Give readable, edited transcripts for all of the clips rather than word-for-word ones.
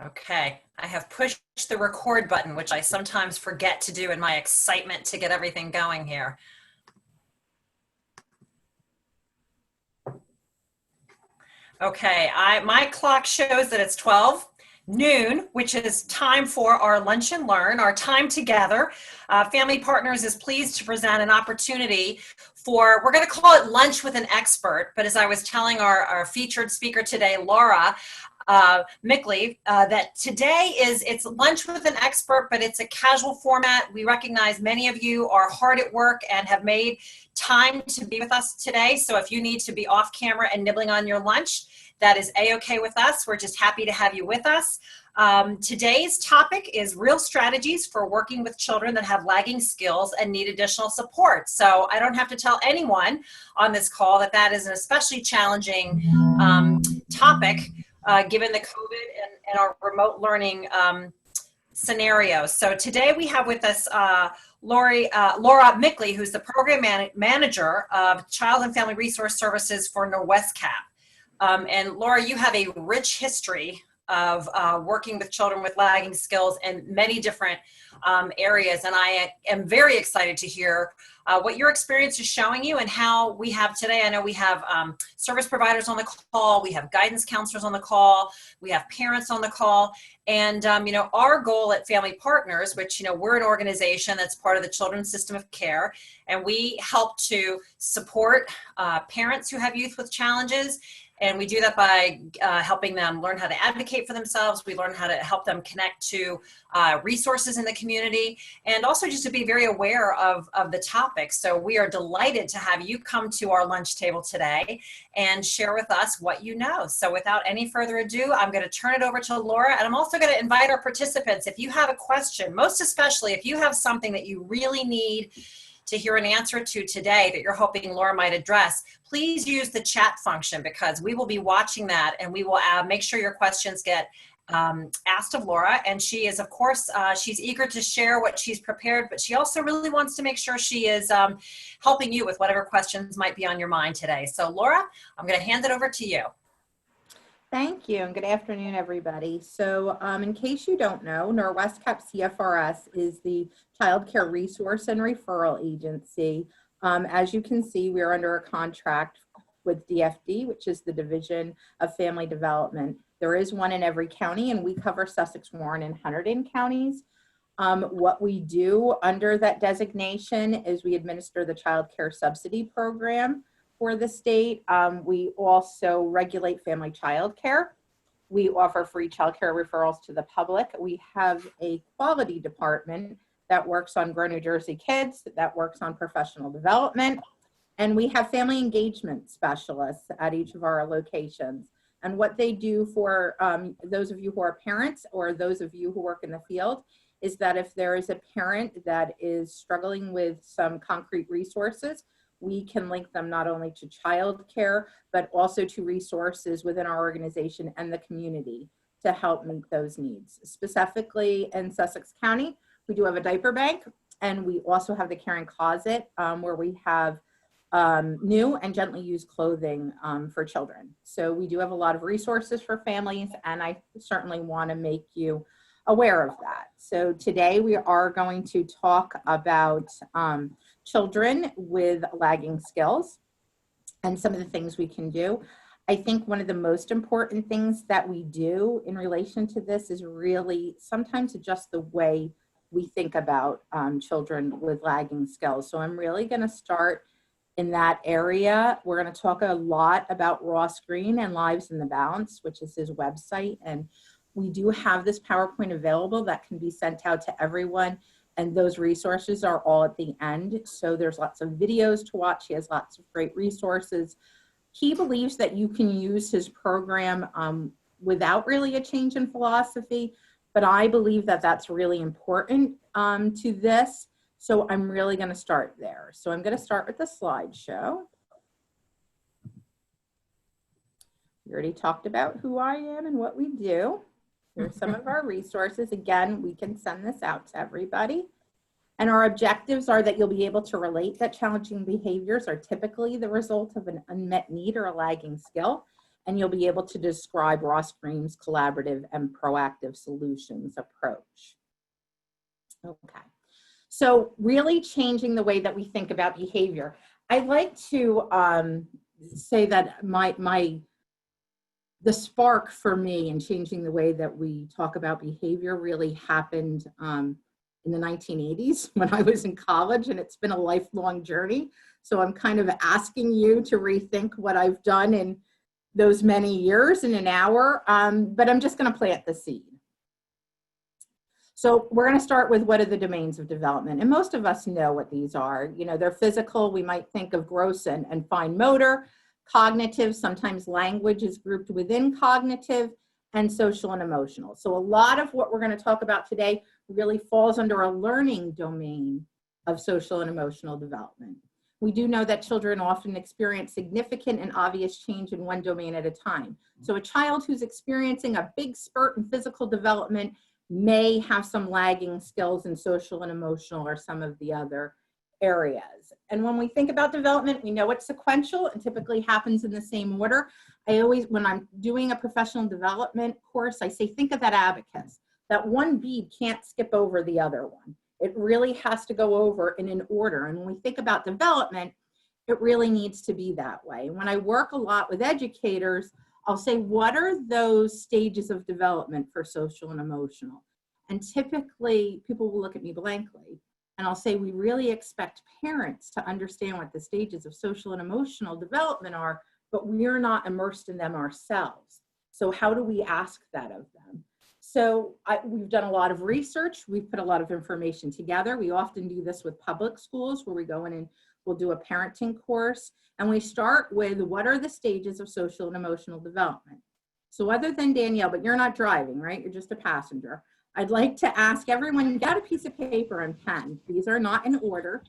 Okay, I have pushed the record button, which I sometimes forget to do in my excitement to get everything going here. Okay, my clock shows that it's 12 noon, which is time for our lunch and learn, our time together. Family Partners is pleased to present an opportunity for, we're going to call it lunch with an expert, but as I was telling our featured speaker today, Laura, Mickley, that today it's lunch with an expert, but it's a casual format. We recognize many of you are hard at work and have made time to be with us today. So if you need to be off camera and nibbling on your lunch, that is a-okay with us. We're just happy to have you with us. Today's topic is real strategies for working with children that have lagging skills and need additional support. So I don't have to tell anyone on this call that that is an especially challenging topic given the COVID and our remote learning scenario. So today we have with us Laura Mickley, who's the program manager of Child and Family Resource Services for NORWESCAP. And Laura, you have a rich history of working with children with lagging skills in many different areas. And I am very excited to hear what your experience is showing you and how we have today. I know we have service providers on the call, we have guidance counselors on the call, we have parents on the call. And, you know, our goal at Family Partners, which, you know, we're an organization that's part of the Children's System of Care, and we help to support parents who have youth with challenges. And we do that by helping them learn how to advocate for themselves. We learn how to help them connect to resources in the community, and also just to be very aware of the topic. So we are delighted to have you come to our lunch table today and share with us what you know. So without any further ado, I'm going to turn it over to Laura, and I'm also going to invite our participants, if you have a question, most especially if you have something that you really need to hear an answer to today that you're hoping Laura might address, please use the chat function, because we will be watching that, and we will make sure your questions get asked of Laura. And she is, of course, she's eager to share what she's prepared, but she also really wants to make sure she is helping you with whatever questions might be on your mind today. So Laura, I'm going to hand it over to you. Thank you, and good afternoon, everybody. So in case you don't know, NORWESCAP CFRS is the Child Care Resource and Referral Agency. As you can see, we are under a contract with DFD, which is the Division of Family Development. There is one in every county, and we cover Sussex, Warren, and Hunterdon counties. What we do under that designation is we administer the Child Care Subsidy Program for the state. We also regulate family child care. We offer free child care referrals to the public. We have a quality department that works on Grow New Jersey Kids, that works on professional development. And we have family engagement specialists at each of our locations. And what they do for those of you who are parents or those of you who work in the field is that if there is a parent that is struggling with some concrete resources, we can link them not only to child care, but also to resources within our organization and the community to help meet those needs. Specifically in Sussex County, we do have a diaper bank, and we also have the caring closet where we have new and gently used clothing for children. So we do have a lot of resources for families, and I certainly want to make you aware of that. So today we are going to talk about children with lagging skills and some of the things we can do. I think one of the most important things that we do in relation to this is really sometimes adjust the way we think about children with lagging skills. So I'm really going to start in that area. We're going to talk a lot about Ross Green and Lives in the Balance, which is his website. And we do have this PowerPoint available that can be sent out to everyone. And those resources are all at the end. So there's lots of videos to watch. He has lots of great resources. He believes that you can use his program without really a change in philosophy, but I believe that that's really important to this. So I'm really going to start there. So I'm going to start with the slideshow. We already talked about who I am and what we do. Here's some of our resources. Again, we can send this out to everybody. And our objectives are that you'll be able to relate that challenging behaviors are typically the result of an unmet need or a lagging skill, and you'll be able to describe Ross Green's collaborative and proactive solutions approach. Okay, so really changing the way that we think about behavior. I'd like to say that the spark for me in changing the way that we talk about behavior really happened in the 1980s when I was in college, and it's been a lifelong journey. So I'm kind of asking you to rethink what I've done in those many years in an hour, but I'm just going to plant the seed. So we're going to start with what are the domains of development, and most of us know what these are. You know, they're physical. We might think of gross and fine motor, cognitive, sometimes language is grouped within cognitive, and social and emotional. So a lot of what we're going to talk about today really falls under a learning domain of social and emotional development. We do know that children often experience significant and obvious change in one domain at a time. So a child who's experiencing a big spurt in physical development may have some lagging skills in social and emotional or some of the other areas. And when we think about development, we know it's sequential and typically happens in the same order. I always, when I'm doing a professional development course, I say, think of that abacus. That one bead can't skip over the other one. It really has to go over in an order. And when we think about development, it really needs to be that way. And when I work a lot with educators, I'll say, what are those stages of development for social and emotional? And typically people will look at me blankly, and I'll say, we really expect parents to understand what the stages of social and emotional development are, but we're not immersed in them ourselves. So how do we ask that of them? So we've done a lot of research. We've put a lot of information together. We often do this with public schools where we go in and we'll do a parenting course. And we start with, what are the stages of social and emotional development? So other than Danielle, but you're not driving, right? You're just a passenger. I'd like to ask everyone, get a piece of paper and pen. These are not in order.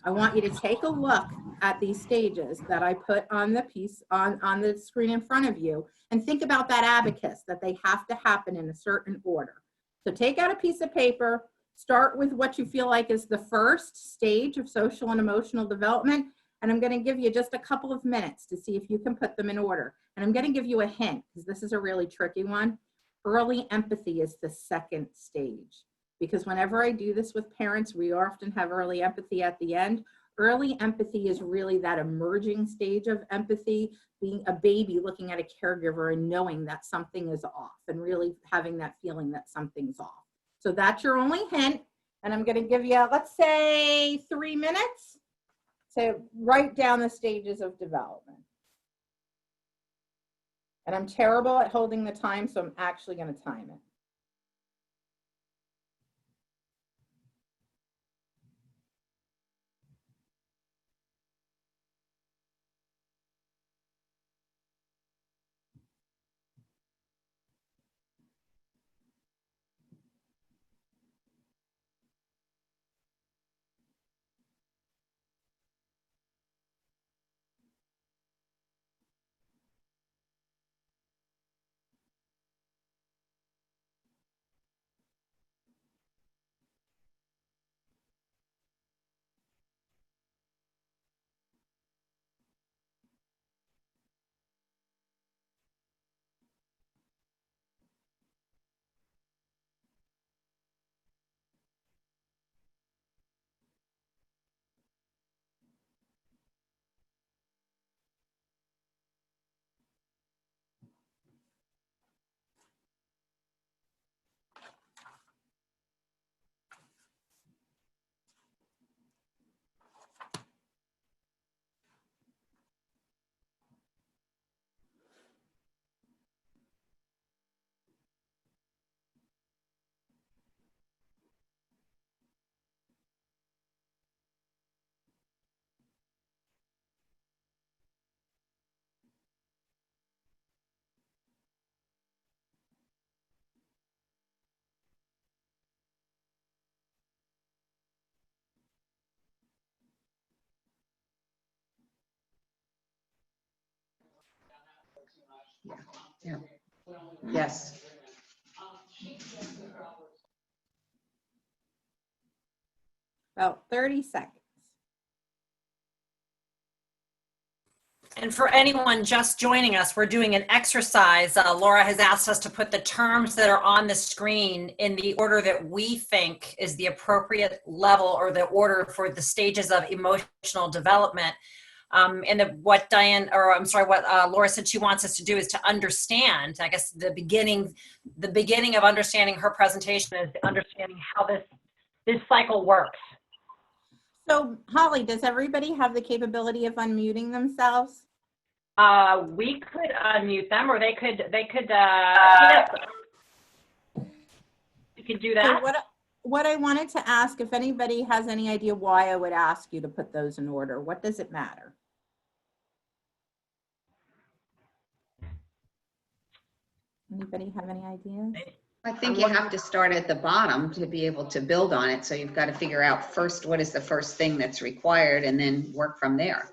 I want you to take a look at these stages that I put on the piece on the screen in front of you, and think about that abacus, that they have to happen in a certain order. So take out a piece of paper, start with what you feel like is the first stage of social and emotional development, and I'm going to give you just a couple of minutes to see if you can put them in order. And I'm going to give you a hint, because this is a really tricky one. Early empathy is the second stage, because whenever I do this with parents, we often have early empathy at the end. Early empathy is really that emerging stage of empathy, being a baby looking at a caregiver and knowing that something is off and really having that feeling that something's off. So that's your only hint. And I'm going to give you, let's say, 3 minutes to write down the stages of development. And I'm terrible at holding the time, so I'm actually going to time it. Yeah. Yes. About 30 seconds. And for anyone just joining us, we're doing an exercise. Laura has asked us to put the terms that are on the screen in the order that we think is the appropriate level or the order for the stages of emotional development. What Laura said she wants us to do is to understand, I guess the beginning of understanding her presentation is understanding how this cycle works. So Holly, does everybody have the capability of unmuting themselves? We could unmute them, or they could you could do that. So what I wanted to ask, if anybody has any idea why I would ask you to put those in order, what does it matter? Anybody have any ideas? I think you have to start at the bottom to be able to build on it. So you've got to figure out first, what is the first thing that's required, and then work from there.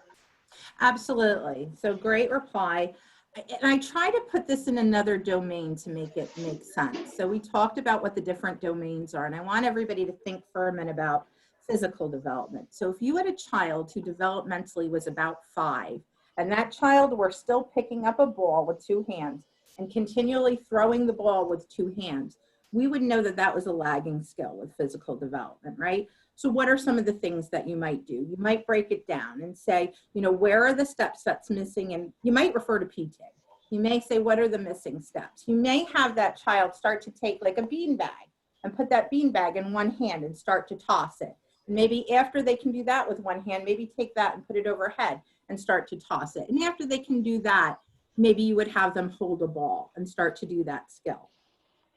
Absolutely. So great reply. And I try to put this in another domain to make it make sense. So we talked about what the different domains are, and I want everybody to think for a minute about physical development. So if you had a child who developmentally was about 5, and that child were still picking up a ball with 2 hands and continually throwing the ball with 2 hands, we would know that that was a lagging skill with physical development, right? So what are some of the things that you might do? You might break it down and say, you know, where are the steps that's missing? And you might refer to PTIG. You may say, what are the missing steps? You may have that child start to take like a bean bag and put that bean bag in one hand and start to toss it. And maybe after they can do that with one hand, maybe take that and put it overhead and start to toss it. And after they can do that, maybe you would have them hold a ball and start to do that skill.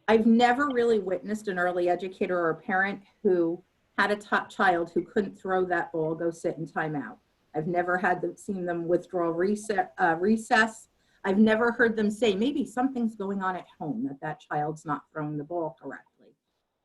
I've never really witnessed an early educator or a parent who had a child who couldn't throw that ball, go sit in timeout. I've never seen them withdraw recess. I've never heard them say, maybe something's going on at home, that child's not throwing the ball correctly.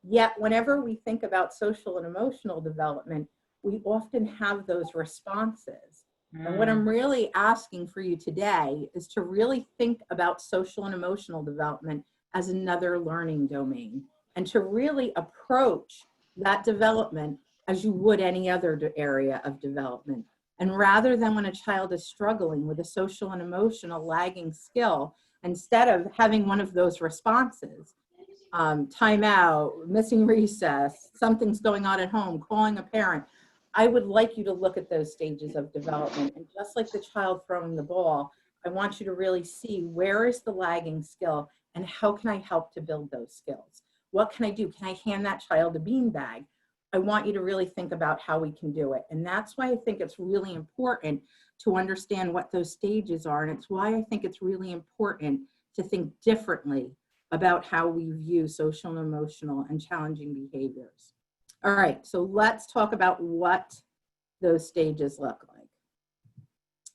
Yet whenever we think about social and emotional development, we often have those responses. And what I'm really asking for you today is to really think about social and emotional development as another learning domain, and to really approach that development as you would any other area of development. And rather than when a child is struggling with a social and emotional lagging skill, instead of having one of those responses, timeout, missing recess, something's going on at home, calling a parent, I would like you to look at those stages of development. And just like the child throwing the ball, I want you to really see where is the lagging skill and how can I help to build those skills? What can I do? Can I hand that child a bean bag? I want you to really think about how we can do it. And that's why I think it's really important to understand what those stages are. And it's why I think it's really important to think differently about how we view social and emotional and challenging behaviors. All right, so let's talk about what those stages look like.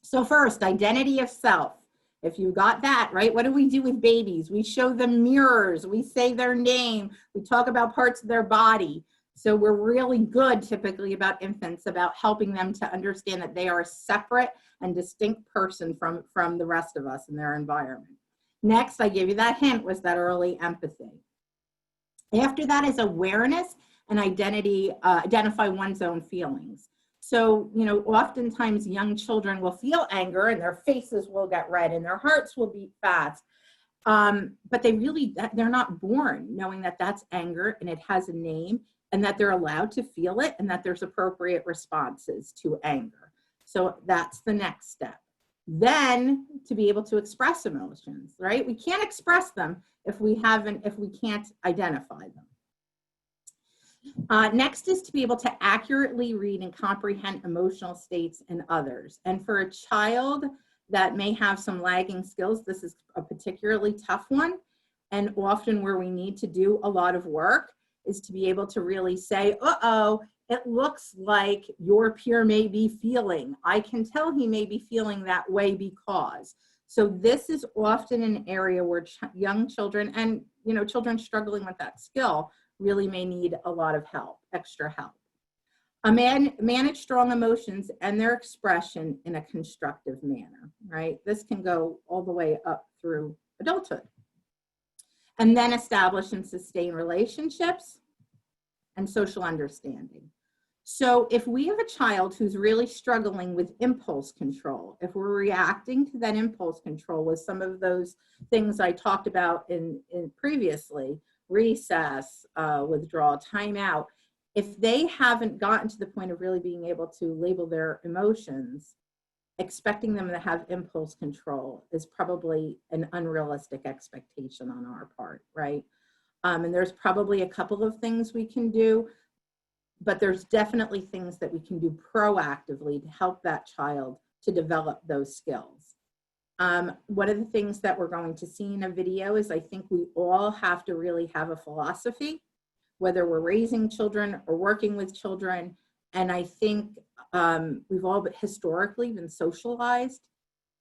So first, identity of self. If you got that, right, what do we do with babies? We show them mirrors, we say their name, we talk about parts of their body. So we're really good typically about infants, about helping them to understand that they are a separate and distinct person from the rest of us in their environment. Next, I gave you that hint, was that early empathy. After that is awareness and identify one's own feelings. So, you know, oftentimes young children will feel anger and their faces will get red and their hearts will beat fast. But they're not born knowing that that's anger and it has a name and that they're allowed to feel it and that there's appropriate responses to anger. So that's the next step. Then to be able to express emotions, right? We can't express them if we can't identify them. Next is to be able to accurately read and comprehend emotional states in others. And for a child that may have some lagging skills, this is a particularly tough one. And often where we need to do a lot of work is to be able to really say, uh-oh, it looks like your peer may be feeling. I can tell he may be feeling that way because. So this is often an area where young children and, you know, children struggling with that skill really may need a lot of help, extra help. Manage strong emotions and their expression in a constructive manner, right? This can go all the way up through adulthood. And then establish and sustain relationships and social understanding. So if we have a child who's really struggling with impulse control, if we're reacting to that impulse control with some of those things I talked about in previously, recess, withdrawal, timeout, if they haven't gotten to the point of really being able to label their emotions, expecting them to have impulse control is probably an unrealistic expectation on our part, right? And there's probably a couple of things we can do, but there's definitely things that we can do proactively to help that child to develop those skills. One of the things that we're going to see in a video is I think we all have to really have a philosophy, whether we're raising children or working with children. And I think we've all historically been socialized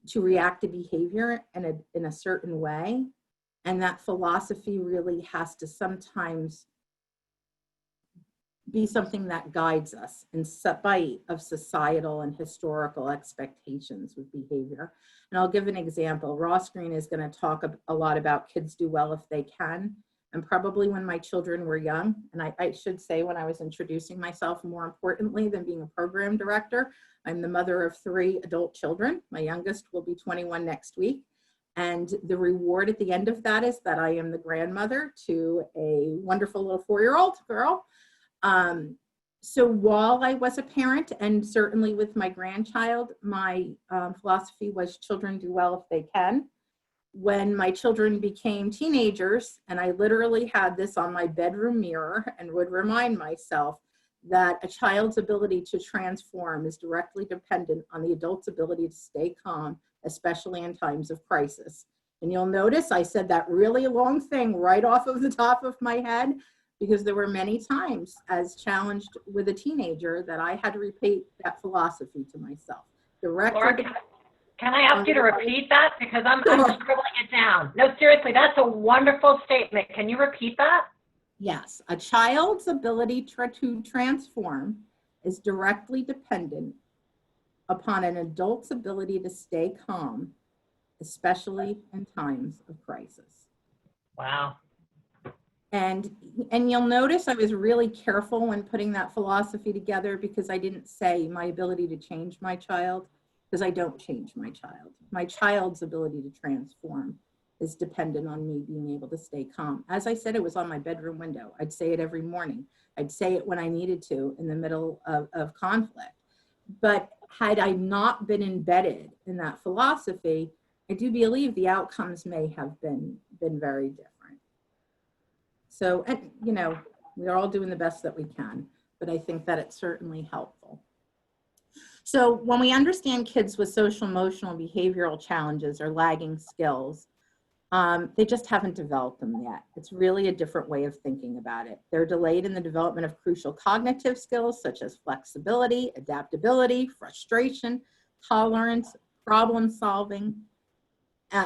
to react to behavior in a certain way. And that philosophy really has to sometimes be something that guides us in spite of societal and historical expectations with behavior. And I'll give an example. Ross Green is going to talk a lot about kids do well if they can. And probably when my children were young, and I should say when I was introducing myself, more importantly than being a program director, I'm the mother of 3 adult children. My youngest will be 21 next week. And the reward at the end of that is that I am the grandmother to a wonderful little 4-year-old girl. So while I was a parent, and certainly with my grandchild, my philosophy was children do well if they can. When my children became teenagers, and I literally had this on my bedroom mirror and would remind myself that a child's ability to transform is directly dependent on the adult's ability to stay calm, especially in times of crisis. And you'll notice I said that really long thing right off of the top of my head, because there were many times as challenged with a teenager that I had to repeat that philosophy to myself. Laura, can I ask you to repeat that? Because I'm scribbling it down. No, seriously, that's a wonderful statement. Can you repeat that? Yes, a child's ability to transform is directly dependent upon an adult's ability to stay calm, especially in times of crisis. Wow. And you'll notice I was really careful when putting that philosophy together, because I didn't say my ability to change my child, because I don't change my child. My child's ability to transform is dependent on me being able to stay calm. As I said, it was on my bedroom window. I'd say it every morning. I'd say it when I needed to in the middle of conflict. But had I not been embedded in that philosophy, I do believe the outcomes may have been very different. So, and, you know, we're all doing the best that we can, but I think that it's certainly helpful. So when we understand kids with social, emotional, behavioral challenges or lagging skills, they just haven't developed them yet. It's really a different way of thinking about it. They're delayed in the development of crucial cognitive skills such as flexibility, adaptability, frustration, tolerance, problem solving.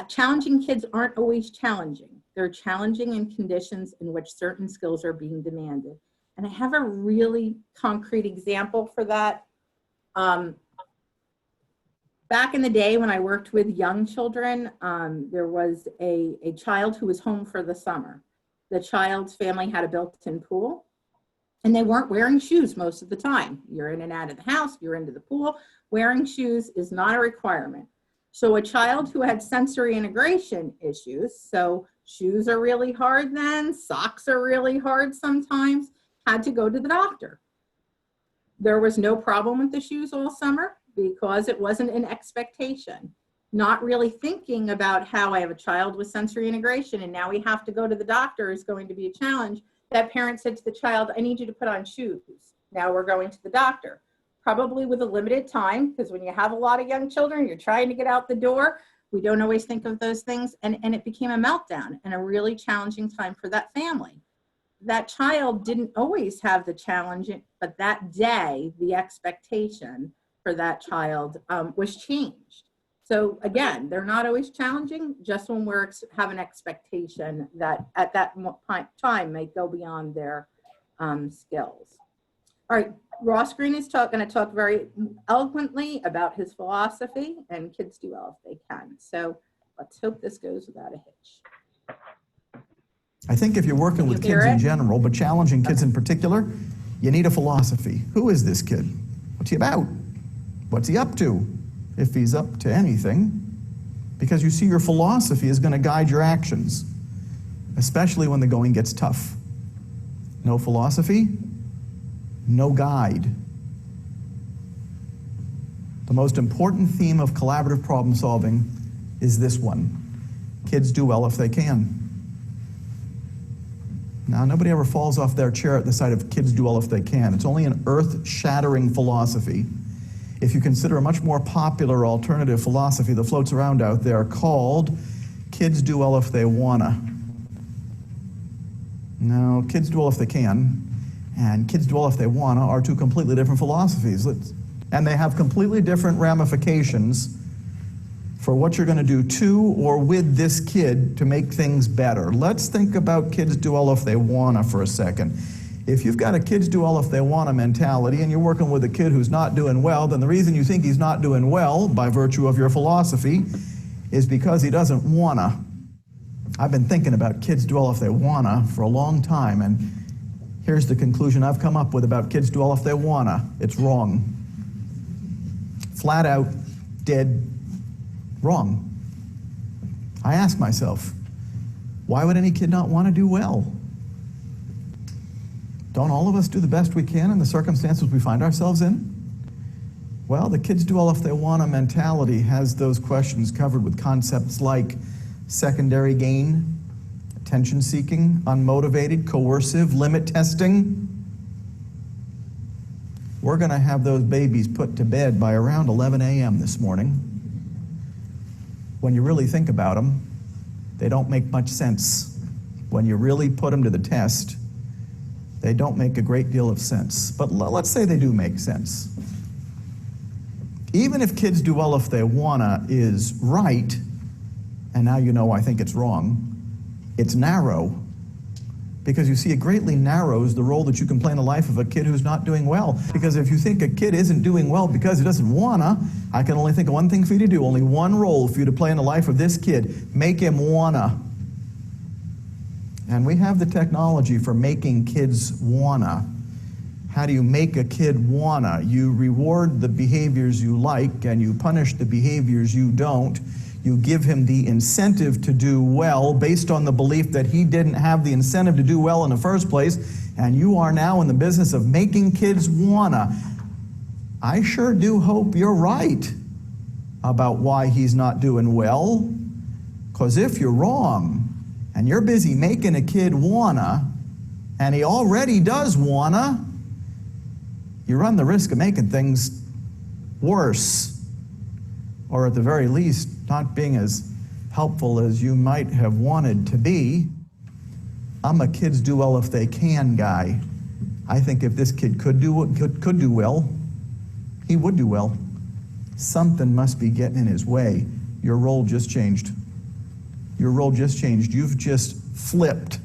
Challenging kids aren't always challenging. They're challenging in conditions in which certain skills are being demanded. And I have a really concrete example for that. Back in the day when I worked with young children, there was a child who was home for the summer. The child's family had a built-in pool, and they weren't wearing shoes most of the time. You're in and out of the house, you're into the pool. Wearing shoes is not a requirement. So a child who had sensory integration issues, so shoes are really hard then, socks are really hard sometimes, had to go to the doctor. There was no problem with the shoes all summer because it wasn't an expectation. Not really thinking about how I have a child with sensory integration and now we have to go to the doctor is going to be a challenge. That parent said to the child, I need you to put on shoes. Now we're going to the doctor. Probably with a limited time, because when you have a lot of young children, you're trying to get out the door. We don't always think of those things. And it became a meltdown and a really challenging time for that family. That child didn't always have the challenge, but that day, the expectation for that child was changed. So again, they're not always challenging, just when we have an expectation that at that time may go beyond their skills. All right, Ross Green is going to talk very eloquently about his philosophy, and kids do well if they can. So let's hope this goes without a hitch. I think if you're working with kids in general, but challenging kids in particular, You need a philosophy. Who is this kid? What's he about? What's he up to? If he's up to anything. Because you see, your philosophy is going to guide your actions, especially when the going gets tough. No philosophy, no guide. The most important theme of collaborative problem solving is this one. Kids do well if they can. Now, nobody ever falls off their chair at the sight of kids do well if they can. It's only an earth-shattering philosophy. If you consider a much more popular alternative philosophy that floats around out there called kids do well if they wanna. Now, kids do well if they can, and kids do well if they wanna are two completely different philosophies. And they have completely different ramifications for what you're going to do to or with this kid to make things better. Let's think about kids do well if they wanna for a second. If you've got a kids do well if they wanna mentality and you're working with a kid who's not doing well, then the reason you think he's not doing well by virtue of your philosophy is because he doesn't wanna. I've been thinking about kids do well if they wanna for a long time, and here's the conclusion I've come up with about kids do well if they wanna. It's wrong. Flat out, dead wrong. I ask myself, why would any kid not want to do well? Don't all of us do the best we can in the circumstances we find ourselves in? Well, the kids do well if they want to mentality has those questions covered with concepts like secondary gain, attention seeking, unmotivated, coercive, limit testing. We're going to have those babies put to bed by around 11 a.m. this morning. When you really think about them, they don't make much sense. When you really put them to the test, they don't make a great deal of sense. But let's say they do make sense. Even if kids do well if they wanna is right, and now you know I think it's wrong, it's narrow. Because you see, it greatly narrows the role that you can play in the life of a kid who's not doing well. Because if you think a kid isn't doing well because he doesn't wanna, I can only think of one thing for you to do, only one role for you to play in the life of this kid. Make him wanna. And we have the technology for making kids wanna. How do you make a kid wanna? You reward the behaviors you like and you punish the behaviors you don't. You give him the incentive to do well based on the belief that he didn't have the incentive to do well in the first place, and you are now in the business of making kids wanna. I sure do hope you're right about why he's not doing well, because if you're wrong, and you're busy making a kid wanna, and he already does wanna, you run the risk of making things worse, or at the very least, not being as helpful as you might have wanted to be. I'm a kids do well if they can guy. I think if this kid could do well, he would do well. Something must be getting in his way. Your role just changed. Your role just changed. You've just flipped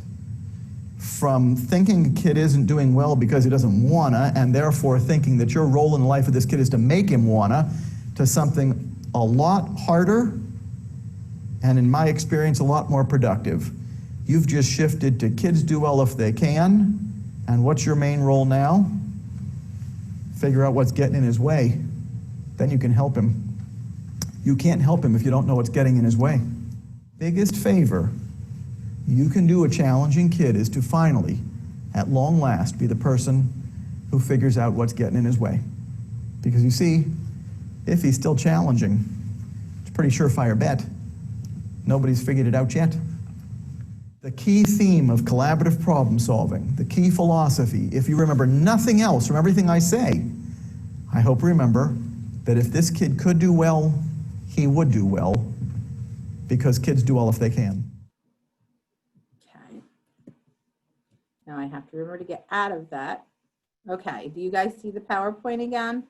from thinking a kid isn't doing well because he doesn't wanna, and therefore thinking that your role in the life of this kid is to make him wanna, to something a lot harder, and in my experience, a lot more productive. You've just shifted to kids do well if they can, and what's your main role now? Figure out what's getting in his way. Then you can help him. You can't help him if you don't know what's getting in his way. Biggest favor you can do a challenging kid is to finally, at long last, be the person who figures out what's getting in his way. Because you see, if he's still challenging, it's a pretty surefire bet. Nobody's figured it out yet. The key theme of collaborative problem solving, the key philosophy, if you remember nothing else from everything I say, I hope you remember that if this kid could do well, he would do well, because kids do well if they can. Okay. Now I have to remember to get out of that. Okay, do you guys see the PowerPoint again?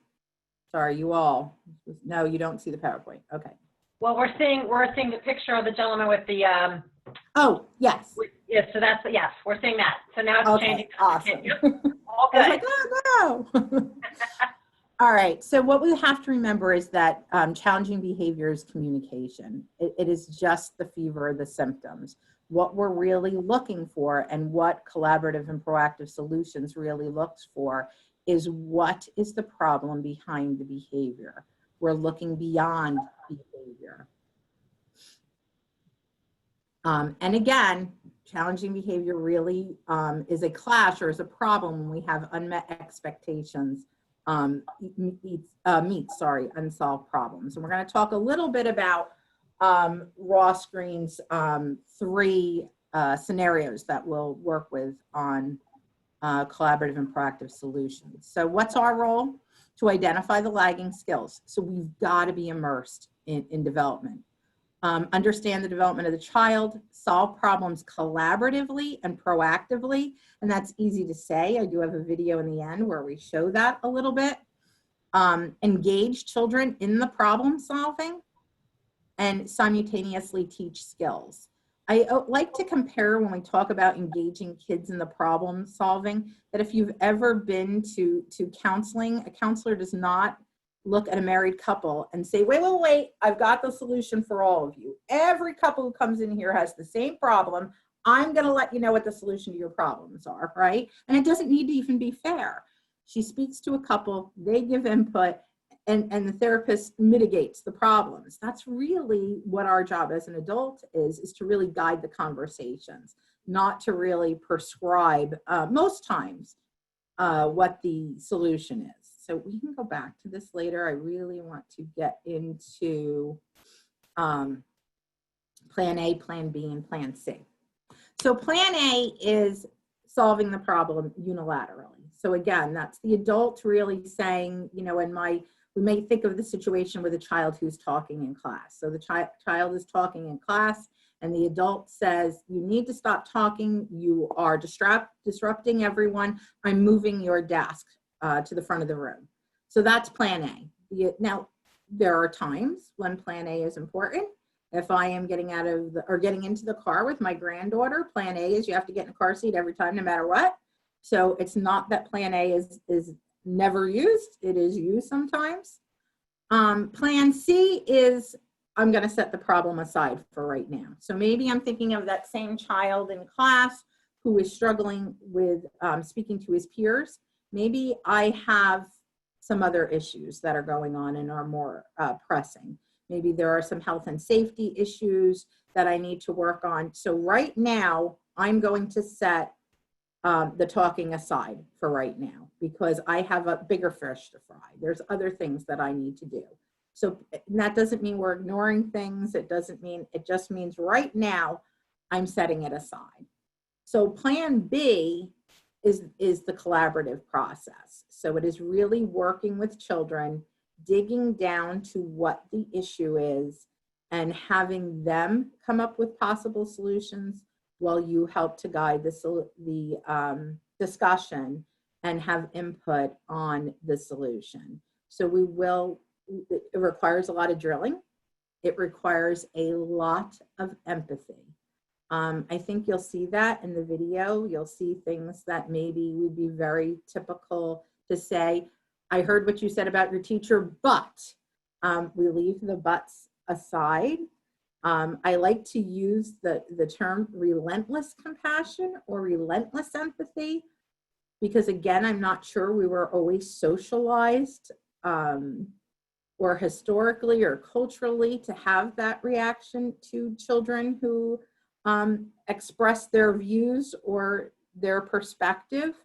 Sorry, you all. No, you don't see the PowerPoint. Okay. Well, we're seeing the picture of the gentleman with the, Oh, yes. yes, so that's, yes, we're seeing that. So now it's Okay, changing. awesome. All I was good. like, oh, no. All right, so what we have to remember is that challenging behavior is communication. It is just the fever, the symptoms. what we're really looking for and what collaborative and proactive solutions really looks for is what is the problem behind the behavior. We're looking beyond behavior. And again, challenging behavior really is a clash or is a problem when we have unmet expectations meets unsolved problems. And we're going to talk a little bit about Ross Green's 3 scenarios that we'll work with on collaborative and proactive solutions. So what's our role? To identify the lagging skills. So we've got to be immersed in development. Understand the development of the child, solve problems collaboratively and proactively. And that's easy to say. I do have a video in the end where we show that a little bit. Engage children in the problem solving and simultaneously teach skills. I like to compare when we talk about engaging kids in the problem solving, that if you've ever been to counseling, a counselor does not look at a married couple and say, wait, I've got the solution for all of you. Every couple who comes in here has the same problem. I'm going to let you know what the solution to your problems are, right? And it doesn't need to even be fair. She speaks to a couple, they give input, and the therapist mitigates the problems. That's really what our job as an adult is to really guide the conversations, not to really prescribe, most times, what the solution is. So we can go back to this later. I really want to get into plan A, plan B, and plan C. So plan A is solving the problem unilaterally. So again, that's the adult really saying, you know, we may think of the situation with a child who's talking in class. So the child is talking in class and the adult says, you need to stop talking. You are disrupting everyone. I'm moving your desk to the front of the room. So that's plan A. Now, there are times when plan A is important. If I am getting getting into the car with my granddaughter, plan A is you have to get in a car seat every time, no matter what. So it's not that plan A is never used. It is used sometimes. Plan C is I'm going to set the problem aside for right now. So maybe I'm thinking of that same child in class who is struggling with speaking to his peers. Maybe I have some other issues that are going on and are more pressing. Maybe there are some health and safety issues that I need to work on. So right now, I'm going to set the talking aside for right now because I have a bigger fish to fry. There's other things that I need to do. So that doesn't mean we're ignoring things. It just means right now I'm setting it aside. So plan B is the collaborative process. So it is really working with children, digging down to what the issue is and having them come up with possible solutions while you help to guide the discussion and have input on the solution. So it requires a lot of drilling. It requires a lot of empathy. I think you'll see that in the video. You'll see things that maybe would be very typical to say, I heard what you said about your teacher, but we leave the buts aside. I like to use the term relentless compassion or relentless empathy because again, I'm not sure we were always socialized or historically or culturally to have that reaction to children who express their views or their perspective.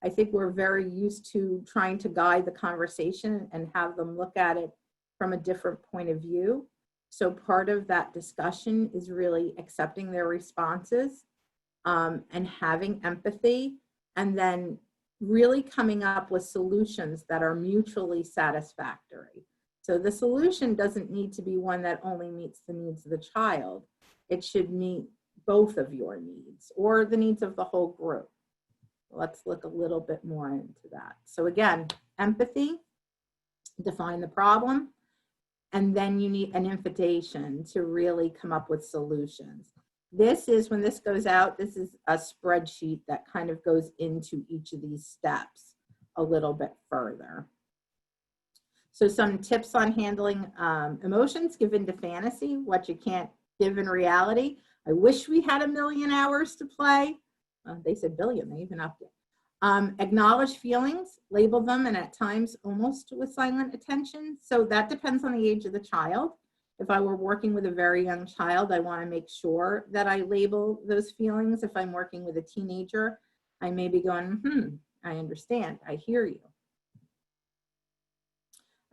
I think we're very used to trying to guide the conversation and have them look at it from a different point of view. So part of that discussion is really accepting their responses and having empathy, and then really coming up with solutions that are mutually satisfactory. So the solution doesn't need to be one that only meets the needs of the child. It should meet both of your needs or the needs of the whole group. Let's look a little bit more into that. So again, empathy, define the problem, and then you need an invitation to really come up with solutions. This is, when this goes out, this is a spreadsheet that kind of goes into each of these steps a little bit further. So some tips on handling emotions, give into fantasy, what you can't give in reality. I wish we had 1,000,000 hours to play. They said billion, they even upped it. Acknowledge feelings, label them, and at times almost with silent attention. So that depends on the age of the child. If I were working with a very young child, I want to make sure that I label those feelings. If I'm working with a teenager, I may be going, I understand, I hear you.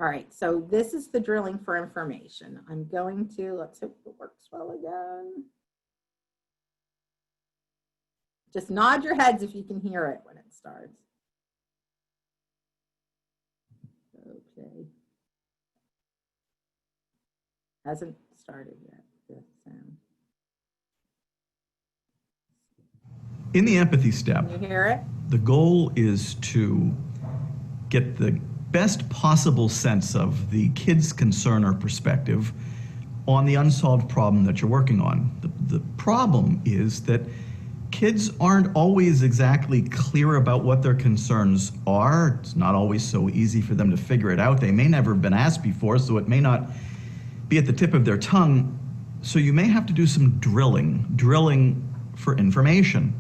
All right, so this is the drilling for information. I'm going to, let's hope it works well again. Just nod your heads if you can hear it when it starts. Okay. Hasn't started yet, the sound. In the empathy step, Can you hear it? the goal is to get the best possible sense of the kid's concern or perspective on the unsolved problem that you're working on. The problem is that kids aren't always exactly clear about what their concerns are. It's not always so easy for them to figure it out. They may never have been asked before, so it may not be at the tip of their tongue. So you may have to do some drilling for information.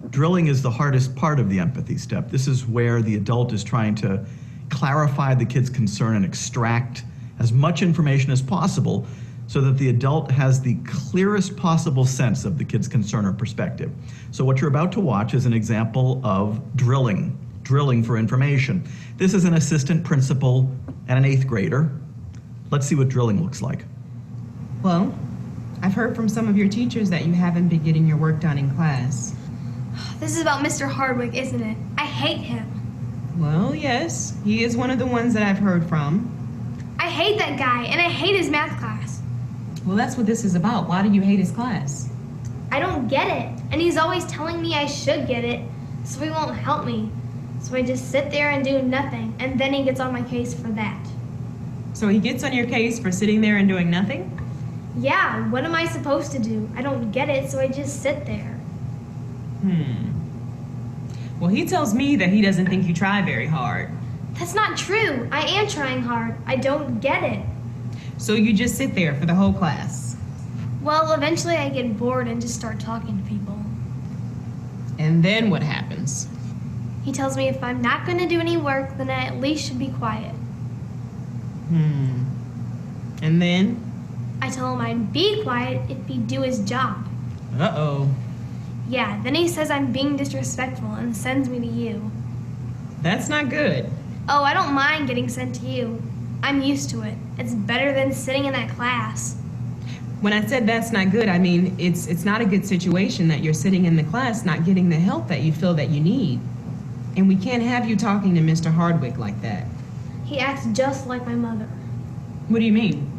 Drilling is the hardest part of the empathy step. This is where the adult is trying to clarify the kid's concern and extract as much information as possible so that the adult has the clearest possible sense of the kid's concern or perspective. So what you're about to watch is an example of drilling for information. This is an assistant principal and an 8th grader. Let's see what drilling looks like. Well, I've heard from some of your teachers that you haven't been getting your work done in class. This is about Mr. Hardwick, isn't it? I hate him. Well, yes, he is one of the ones that I've heard from. I hate that guy, and I hate his math class. Well, that's what this is about. Why do you hate his class? I don't get it, and he's always telling me I should get it, so he won't help me. So I just sit there and do nothing, and then he gets on my case for that. So he gets on your case for sitting there and doing nothing? Yeah, what am I supposed to do? I don't get it, so I just sit there. Well, he tells me that he doesn't think you try very hard. That's not true. I am trying hard. I don't get it. So you just sit there for the whole class? Well, eventually I get bored and just start talking to people. And then what happens? He tells me if I'm not going to do any work, then I at least should be quiet. And then? I tell him I'd be quiet if he'd do his job. Uh-oh. Yeah, then he says I'm being disrespectful and sends me to you. That's not good. Oh, I don't mind getting sent to you. I'm used to it. It's better than sitting in that class. When I said that's not good, I mean it's not a good situation that you're sitting in the class not getting the help that you feel that you need. And we can't have you talking to Mr. Hardwick like that. He acts just like my mother. What do you mean?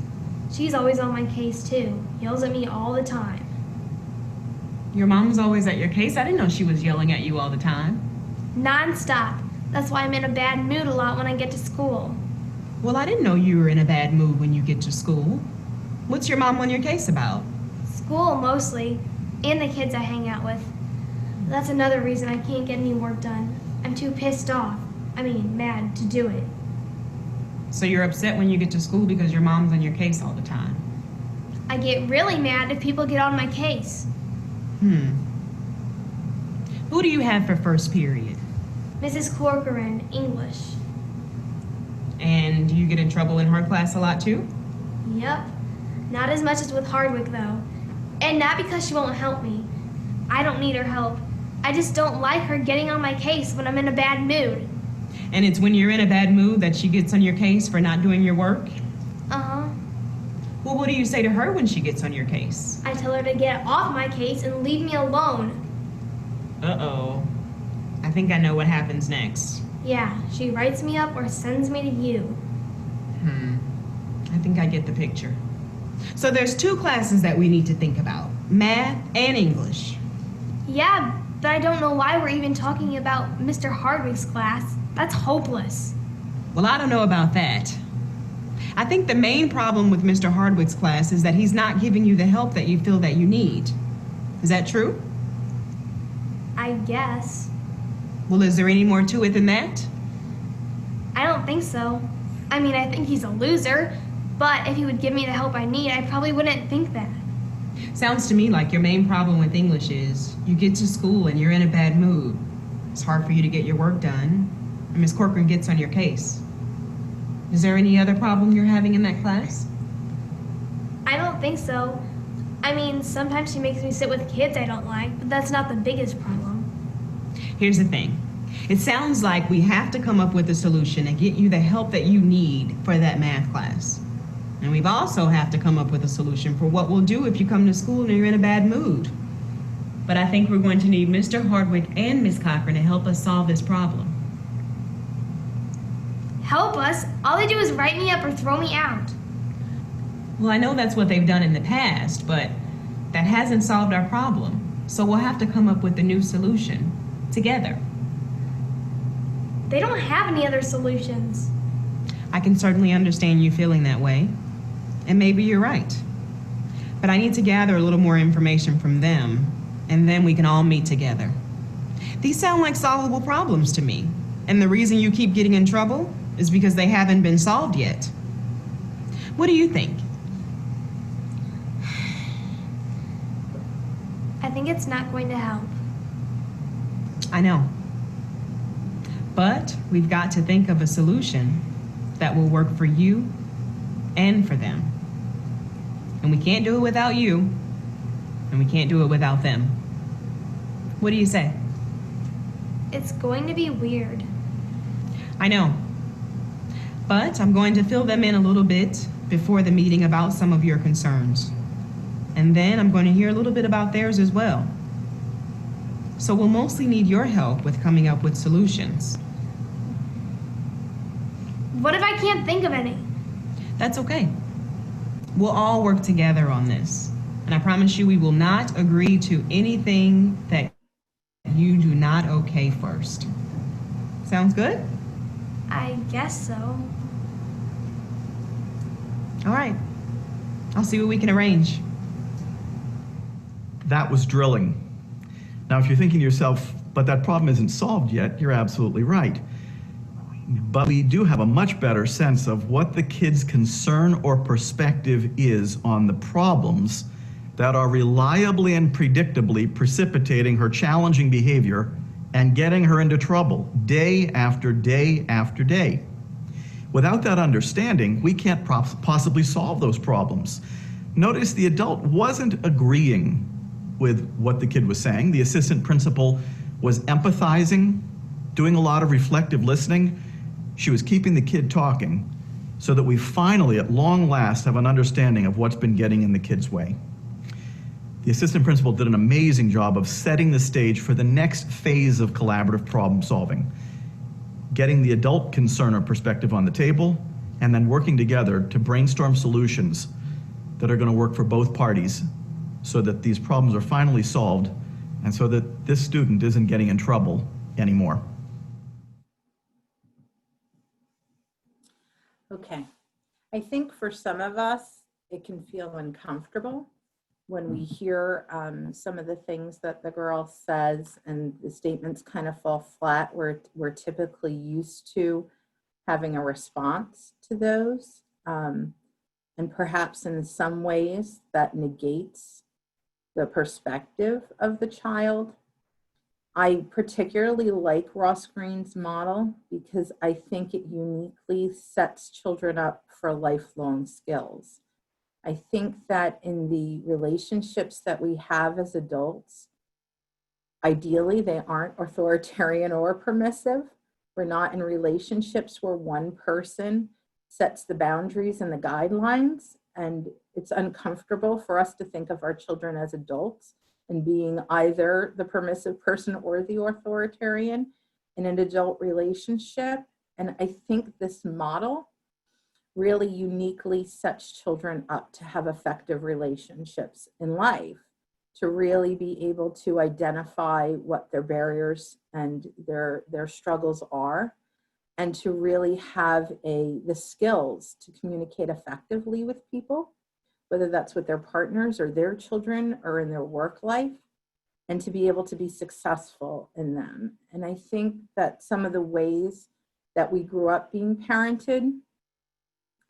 She's always on my case too. Yells at me all the time. Your mom was always at your case? I didn't know she was yelling at you all the time. Non-stop. That's why I'm in a bad mood a lot when I get to school. Well, I didn't know you were in a bad mood when you get to school. What's your mom on your case about? School, mostly. And the kids I hang out with. That's another reason I can't get any work done. I'm too pissed off. Mad to do it. So you're upset when you get to school because your mom's on your case all the time. I get really mad if people get on my case. Who do you have for first period? Mrs. Corcoran, English. And do you get in trouble in her class a lot too? Yep. Not as much as with Hardwick, though. And not because she won't help me. I don't need her help. I just don't like her getting on my case when I'm in a bad mood. And it's when you're in a bad mood that she gets on your case for not doing your work? Uh-huh. Well, what do you say to her when she gets on your case? I tell her to get off my case and leave me alone. Uh-oh. I think I know what happens next. Yeah, she writes me up or sends me to you. I think I get the picture. So there's 2 classes that we need to think about, math and English. Yeah, but I don't know why we're even talking about Mr. Hardwick's class. That's hopeless. Well, I don't know about that. I think the main problem with Mr. Hardwick's class is that he's not giving you the help that you feel that you need. Is that true? I guess. Well, is there any more to it than that? I don't think so. I think he's a loser, but if he would give me the help I need, I probably wouldn't think that. Sounds to me like your main problem with English is you get to school and you're in a bad mood. It's hard for you to get your work done, and Miss Corcoran gets on your case. Is there any other problem you're having in that class? I don't think so. I mean, sometimes she makes me sit with kids I don't like, but that's not the biggest problem. Here's the thing. It sounds like we have to come up with a solution and get you the help that you need for that math class. And we've also have to come up with a solution for what we'll do if you come to school and you're in a bad mood. But I think we're going to need Mr. Hardwick and Miss Cochran to help us solve this problem. Help us? All they do is write me up or throw me out. Well, I know that's what they've done in the past, but that hasn't solved our problem. So we'll have to come up with a new solution together. They don't have any other solutions. I can certainly understand you feeling that way. And maybe you're right. But I need to gather a little more information from them, and then we can all meet together. These sound like solvable problems to me. And the reason you keep getting in trouble is because they haven't been solved yet. What do you think? I think it's not going to help. I know. But we've got to think of a solution that will work for you and for them. And we can't do it without you, and we can't do it without them. What do you say? It's going to be weird. I know. But I'm going to fill them in a little bit before the meeting about some of your concerns. And then I'm going to hear a little bit about theirs as well. So we'll mostly need your help with coming up with solutions. What if I can't think of any? That's okay. We'll all work together on this. And I promise you we will not agree to anything that you do not okay first. Sounds good? I guess so. All right. I'll see what we can arrange. That was drilling. Now, if you're thinking to yourself, but that problem isn't solved yet, you're absolutely right. But we do have a much better sense of what the kid's concern or perspective is on the problems that are reliably and predictably precipitating her challenging behavior and getting her into trouble day after day after day. Without that understanding, we can't possibly solve those problems. Notice the adult wasn't agreeing with what the kid was saying. The assistant principal was empathizing, doing a lot of reflective listening. She was keeping the kid talking so that we finally, at long last, have an understanding of what's been getting in the kid's way. The assistant principal did an amazing job of setting the stage for the next phase of collaborative problem solving, getting the adult concern or perspective on the table, and then working together to brainstorm solutions that are going to work for both parties so that these problems are finally solved and so that this student isn't getting in trouble anymore. Okay. I think for some of us, it can feel uncomfortable when we hear some of the things that the girl says and the statements kind of fall flat. We're typically used to having a response to those. And perhaps in some ways that negates the perspective of the child. I particularly like Ross Green's model because I think it uniquely sets children up for lifelong skills. I think that in the relationships that we have as adults, ideally they aren't authoritarian or permissive. We're not in relationships where one person sets the boundaries and the guidelines, and it's uncomfortable for us to think of our children as adults and being either the permissive person or the authoritarian in an adult relationship. And I think this model really uniquely sets children up to have effective relationships in life, to really be able to identify what their barriers and their struggles are, and to really have the skills to communicate effectively with people, whether that's with their partners or their children or in their work life, and to be able to be successful in them. And I think that some of the ways that we grew up being parented,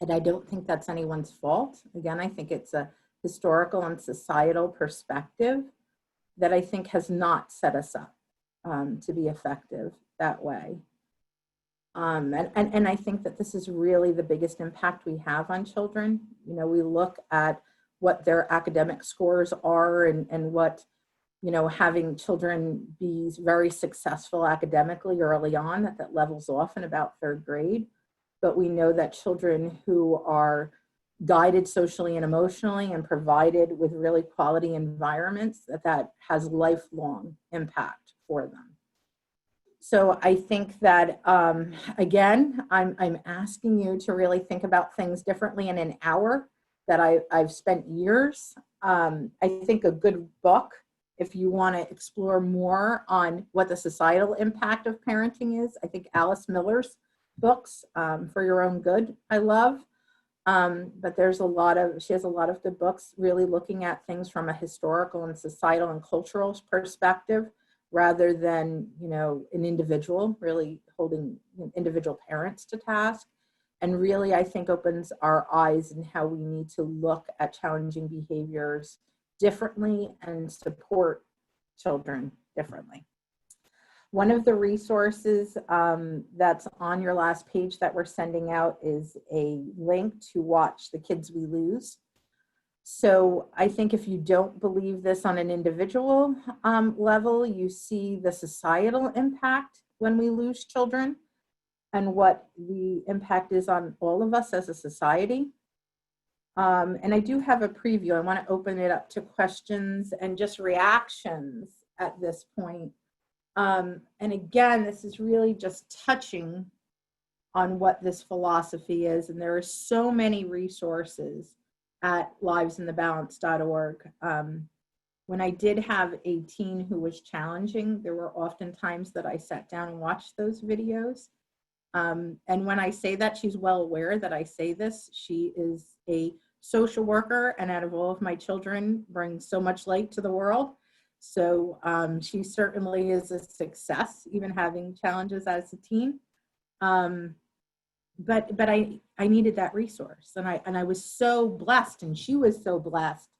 and I don't think that's anyone's fault. Again, I think it's a historical and societal perspective that I think has not set us up to be effective that way. And I think that this is really the biggest impact we have on children. You know, we look at what their academic scores are and what, you know, having children be very successful academically early on, that levels off in about third grade. But we know that children who are guided socially and emotionally and provided with really quality environments, that has lifelong impact for them. So I think that, again, I'm asking you to really think about things differently in an hour that I've spent years. I think a good book, if you want to explore more on what the societal impact of parenting is, I think Alice Miller's books, For Your Own Good, I love. But she has a lot of good books really looking at things from a historical and societal and cultural perspective, rather than, you know, an individual, really holding individual parents to task. And really, I think opens our eyes in how we need to look at challenging behaviors differently and support children differently. One of the resources that's on your last page that we're sending out is a link to watch The Kids We Lose. So I think if you don't believe this on an individual level, you see the societal impact when we lose children and what the impact is on all of us as a society. And I do have a preview. I want to open it up to questions and just reactions at this point. And again, this is really just touching on what this philosophy is. And there are so many resources at livesinthebalance.org. When I did have a teen who was challenging, there were often times that I sat down and watched those videos. And when I say that, she's well aware that I say this. She is a social worker, and out of all of my children, brings so much light to the world. So she certainly is a success, even having challenges as a teen. But I needed that resource, and I was so blessed, and she was so blessed,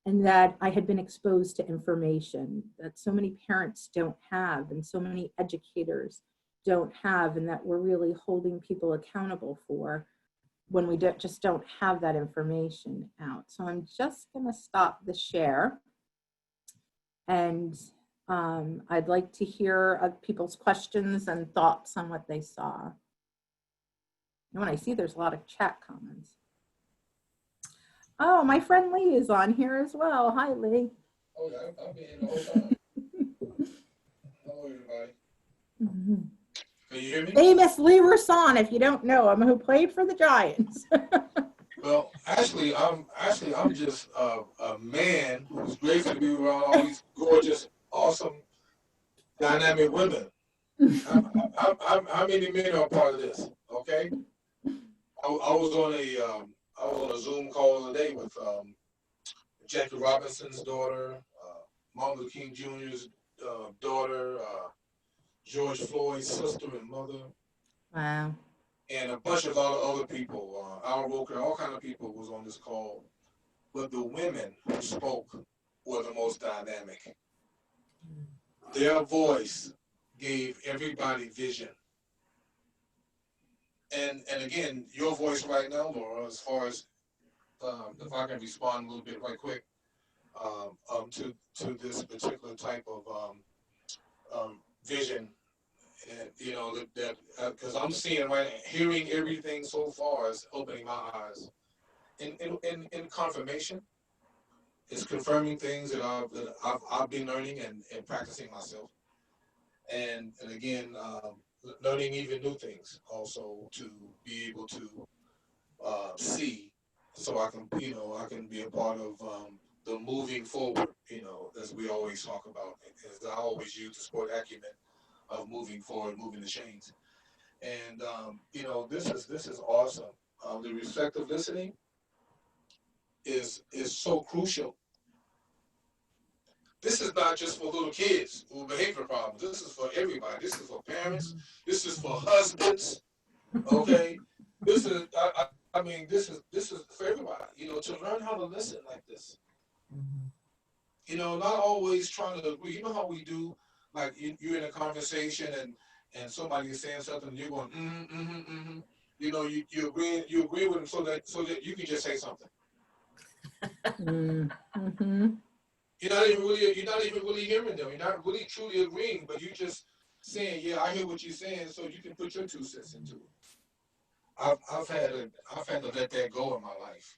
and that I had been exposed to information that so many parents don't have, and so many educators don't have, and that we're really holding people accountable for when we just don't have that information out. So I'm just going to stop the share, and I'd like to hear people's questions and thoughts on what they saw. And when I see there's a lot of chat comments. Oh, my friend Lee is on here as well. Hi, Lee. Oh, yeah, I'll be in the whole time. Hello, everybody. Mm-hmm. Can you hear me? Famous Lee Rasan, if you don't know him, who played for the Giants. Well, actually, I'm just a man who's grateful to be around all these gorgeous, awesome, dynamic women. How many men are part of this? Okay. I was on a Zoom call today with Jackie Robinson's daughter, Martin Luther King Jr.'s daughter, George Floyd's sister and mother. Wow. And a bunch of other people, Al Roker, all kind of people was on this call. But the women who spoke were the most dynamic. Their voice gave everybody vision. And again, your voice right now, Laura, as far as if I can respond a little bit right quick to this particular type of vision, and you know that because I'm seeing hearing everything so far is opening my eyes. In confirmation, it's confirming things that I've been learning and practicing myself, and again. Learning even new things also to be able to see, so I can be a part of the moving forward, as we always talk about, as I always use the sport acumen of moving forward, moving the chains. And this is awesome. The reflective listening is so crucial. This is not just for little kids with behavior problems. This is for everybody. This is for parents. This is for husbands. Okay. This is I mean, this is for everybody, to learn how to listen like this. Not always trying to agree. You know how we do, like you're in a conversation and somebody is saying something and you're going, you agree with them so that you can just say something. You're not even really hearing them. You're not really truly agreeing, but you're just saying, yeah, I hear what you're saying, so you can put your 2 cents into it. I've had to let that go in my life.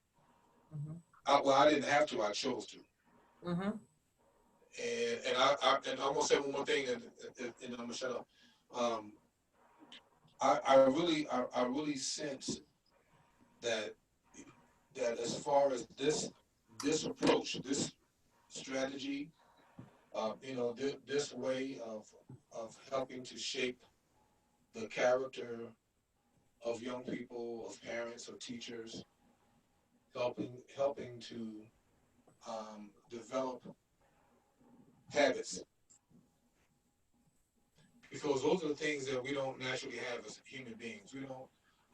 I didn't have to. I chose to. And I'm gonna say one more thing, and I'm gonna shut up. I really sense that as far as this approach, this strategy, this way of helping to shape the character of young people, of parents, of teachers, helping to develop habits, because those are the things that we don't naturally have as human beings.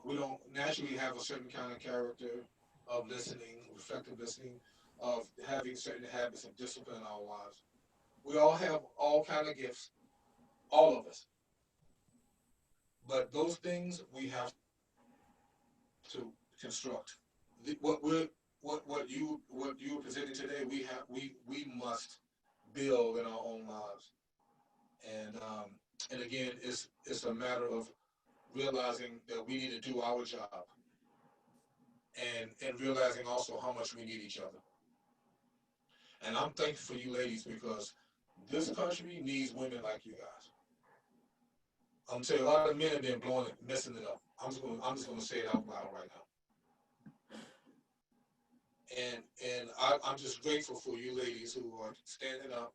We don't naturally have a certain kind of character of listening, reflective listening, of having certain habits and discipline in our lives. We all have all kind of gifts, all of us. But those things we have to construct. What you were presenting today, we must build in our own lives. And again, it's a matter of realizing that we need to do our job, and realizing also how much we need each other. And I'm thankful for you ladies, because this country needs women like you guys. I'm telling you, a lot of men have been blowing it, messing it up. I'm just gonna say it out loud right now. And I'm just grateful for you ladies who are standing up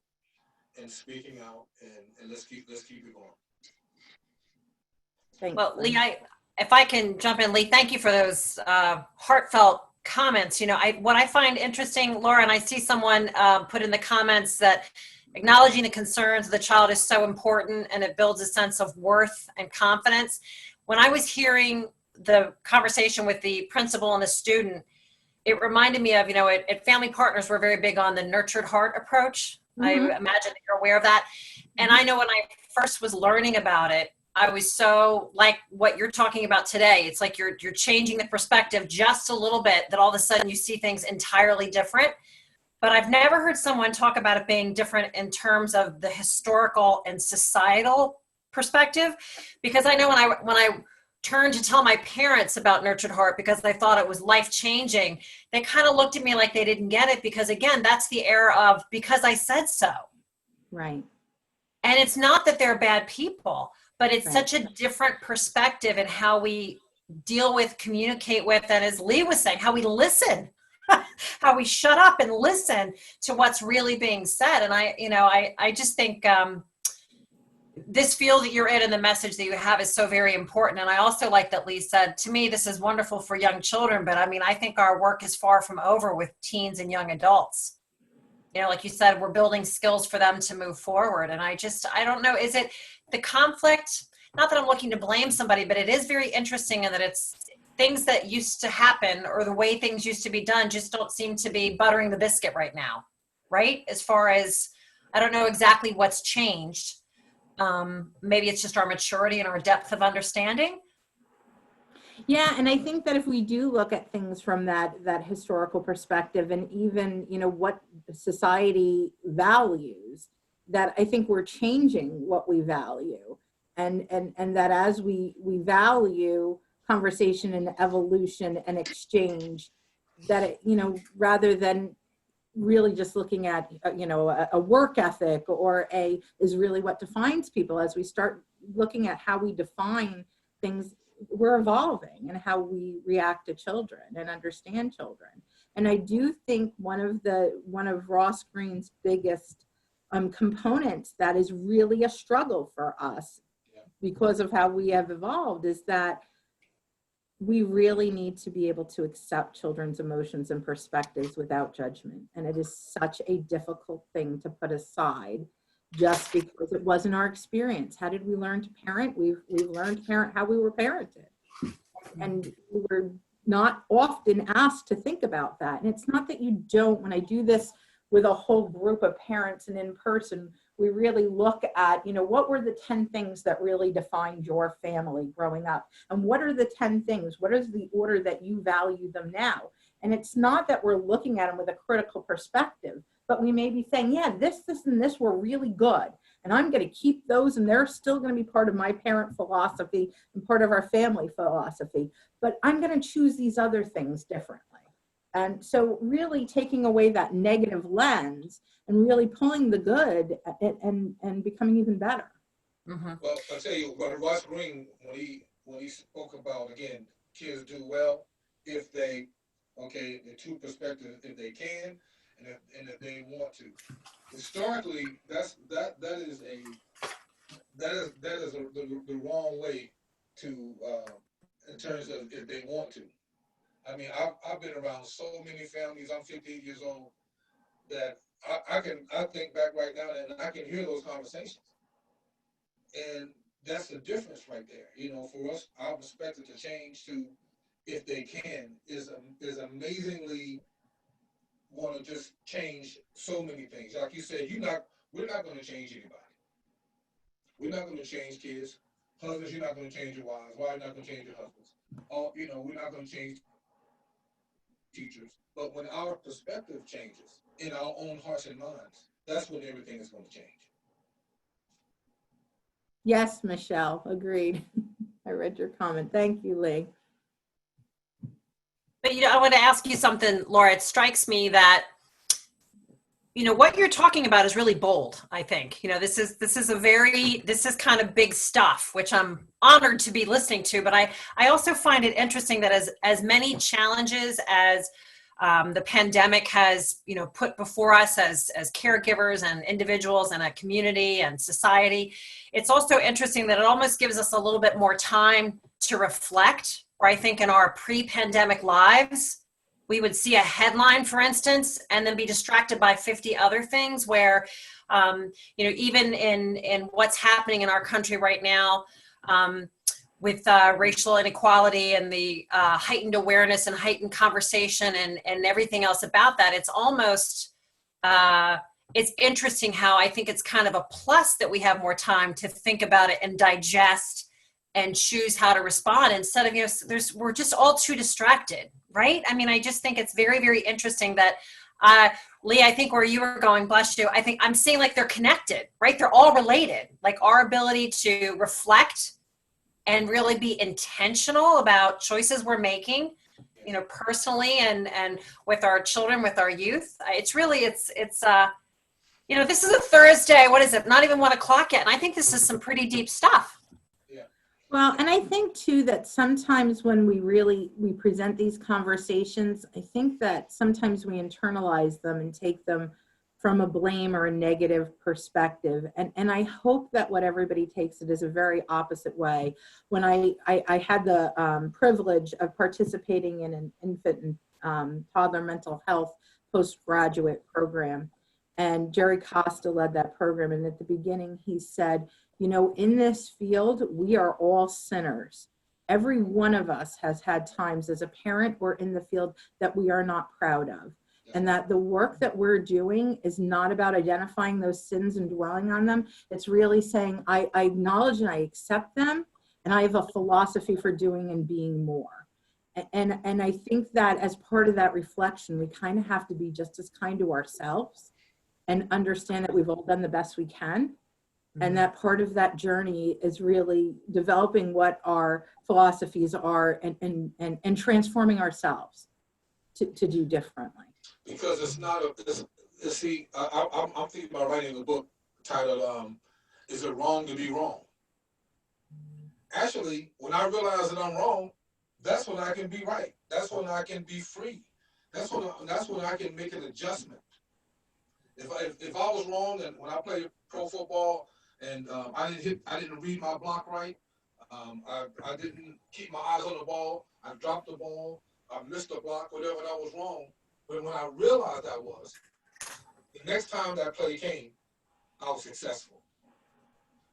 and speaking out, and let's keep it going. Thanks. Well, Lee, if I can jump in, Lee, thank you for those heartfelt comments. What I find interesting, Laura, and I see someone put in the comments that acknowledging the concerns of the child is so important, and it builds a sense of worth and confidence. When I was hearing the conversation with the principal and the student, it reminded me of, at Family Partners, we're very big on the nurtured heart approach. I imagine that you're aware of that. And I know when I first was learning about it, I was so like what you're talking about today. It's like you're changing the perspective just a little bit, that all of a sudden you see things entirely different. But I've never heard someone talk about it being different in terms of the historical and societal perspective. Because I know when I turned to tell my parents about Nurtured Heart, because I thought it was life-changing, they kind of looked at me like they didn't get it, because again, that's the era of because I said so. Right. And it's not that they're bad people, but it's Right. such a different perspective in how we deal with, communicate with, and as Lee was saying, how we listen, how we shut up and listen to what's really being said. And I just think this field that you're in and the message that you have is so very important. And I also like that Lee said, to me, this is wonderful for young children, but I think our work is far from over with teens and young adults. Like you said, we're building skills for them to move forward. And I don't know, is it the conflict? Not that I'm looking to blame somebody, but it is very interesting in that it's things that used to happen, or the way things used to be done just don't seem to be buttering the biscuit right now, right? As far as, I don't know exactly what's changed. Maybe it's just our maturity and our depth of understanding. Yeah, and I think that if we do look at things from that historical perspective, and even what society values, that I think we're changing what we value, and that as we value conversation and evolution and exchange, that it, rather than really just looking at a work ethic or is really what defines people. As we start looking at how we define things, we're evolving, and how we react to children and understand children. And I do think one of Ross Green's biggest components that is really a struggle for us, because of how we have evolved, is that we really need to be able to accept children's emotions and perspectives without judgment. And it is such a difficult thing to put aside just because it wasn't our experience. How did we learn to parent? We've learned to parent how we were parented. And we were not often asked to think about that. And it's not that you don't. When I do this with a whole group of parents and in person, we really look at, what were the 10 things that really defined your family growing up? And what are the 10 things? What is the order that you value them now? And it's not that we're looking at them with a critical perspective, but we may be saying, yeah, this, and this were really good. And I'm going to keep those, and they're still going to be part of my parent philosophy and part of our family philosophy. But I'm going to choose these other things differently. And so really taking away that negative lens and really pulling the good and becoming even better. Mm-hmm. Well, I'll tell you, what Ross Green, when he spoke about, again, kids do well if they, the two perspectives, if they can and if they want to. Historically, that is the wrong way to in terms of if they want to. I mean, I've been around so many families. I'm 58 years old that I think back right now and I can hear those conversations, and that's the difference right there. For us, our perspective to change to if they can is amazingly want to just change so many things. Like you said, we're not going to change anybody. We're not going to change kids. Husbands, you're not going to change your wives. Wives, not going to change your husbands. We're not going to change teachers. But when our perspective changes in our own hearts and minds, that's when everything is going to change. Yes, Michelle, agreed. I read your comment. Thank you, Lee. But I want to ask you something, Laura. It strikes me that what you're talking about is really bold. I think this is kind of big stuff, which I'm honored to be listening to. But I also find it interesting that as many challenges as the pandemic has put before us as caregivers and individuals and a community and society, it's also interesting that it almost gives us a little bit more time to reflect. Or I think in our pre-pandemic lives, we would see a headline, for instance, and then be distracted by 50 other things where, even in what's happening in our country right now with racial inequality and the heightened awareness and heightened conversation and everything else about that, it's almost, it's interesting how I think it's kind of a plus that we have more time to think about it and digest and choose how to respond instead of, we're just all too distracted, right? I mean, I just think it's very, very interesting that, Lee, I think where you were going, bless you, I think I'm seeing like they're connected, right? They're all related. Like our ability to reflect and really be intentional about choices we're making, personally and with our children, with our youth. It's really, this is a Thursday. What is it? Not even 1 o'clock yet. And I think this is some pretty deep stuff. Well, and I think too that sometimes when we present these conversations, I think that sometimes we internalize them and take them from a blame or a negative perspective. And I hope that what everybody takes it is a very opposite way. When I had the privilege of participating in an infant and toddler mental health postgraduate program, and Jerry Costa led that program. And at the beginning, he said, in this field, we are all sinners. Every one of us has had times as a parent or in the field that we are not proud of. And that the work that we're doing is not about identifying those sins and dwelling on them. It's really saying, I acknowledge and I accept them, and I have a philosophy for doing and being more. And I think that as part of that reflection, we kind of have to be just as kind to ourselves and understand that we've all done the best we can. And that part of that journey is really developing what our philosophies are and transforming ourselves to do differently. Because it's not I'm thinking about writing a book titled, Is It Wrong to Be Wrong? Actually, when I realize that I'm wrong, that's when I can be right. That's when I can be free. That's when I can make an adjustment. If I was wrong and when I played pro football, and I didn't read my block right. I didn't keep my eyes on the ball. I dropped the ball. I missed the block, whatever, that was wrong. But when I realized I was, the next time that play came, I was successful.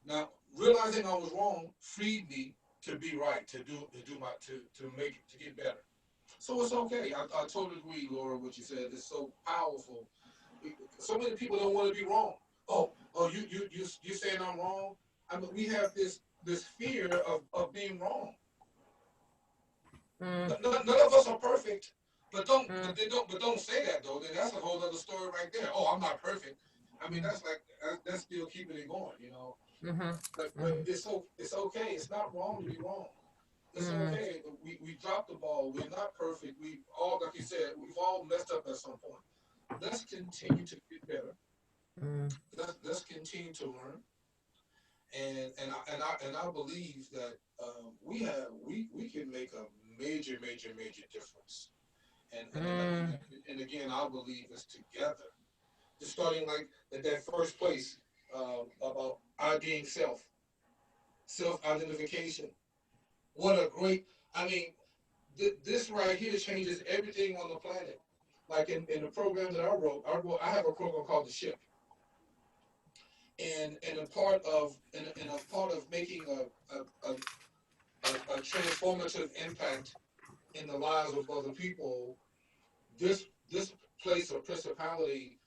Now, realizing I was wrong freed me to be right, to get better. So it's okay. I totally agree, Laura, what you said. It's so powerful. So many people don't want to be wrong. Oh, you saying I'm wrong? I mean, we have this fear of being wrong. None of us are perfect, but don't say that though. Then that's a whole other story right there. Oh, I'm not perfect. I mean, that's still keeping it going, you know. But it's okay. It's not wrong to be wrong. It's okay. We dropped the ball. We're not perfect. We all, like you said, we've all messed up at some point. Let's continue to get better. Let's continue to learn. And I believe that we can make a major difference. And again, I believe it's together. Just starting like at that first place about IDing self-identification. What a great, I mean, this right here changes everything on the planet. Like in the program that I have a program called The Ship. And a part of making a transformative impact in the lives of other people, this place of principality